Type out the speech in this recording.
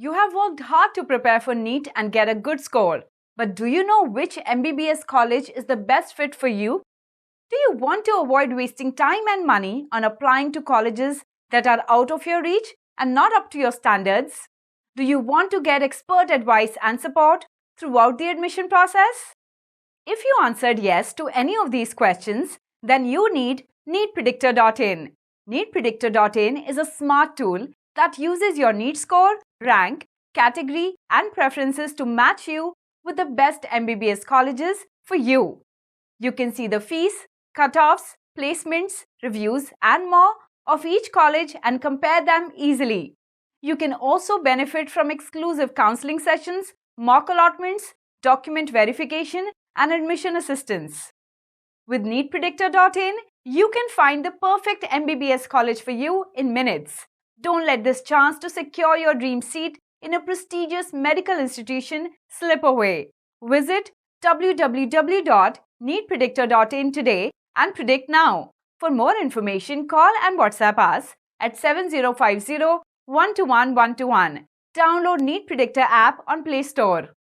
You have worked hard to prepare for NEET and get a good score. But do you know which MBBS college is the best fit for you? Do you want to avoid wasting time and money on applying to colleges that are out of your reach and not up to your standards? Do you want to get expert advice and support throughout the admission process? If you answered yes to any of these questions, then you need neetpredictor.in. Neetpredictor.in is a smart tool that uses your NEET score, rank, category, and preferences to match you with the best MBBS colleges for you. You can see the fees, cutoffs, placements, reviews, and more of each college and compare them easily. You can also benefit from exclusive counseling sessions, mock allotments, document verification, and admission assistance. With neetpredictor.in, you can find the perfect MBBS college for you in minutes. Don't let this chance to secure your dream seat in a prestigious medical institution slip away. Visit www.neetpredictor.in today and predict now. For more information, call and WhatsApp us at 7050-121-121. Download NEET Predictor app on Play Store.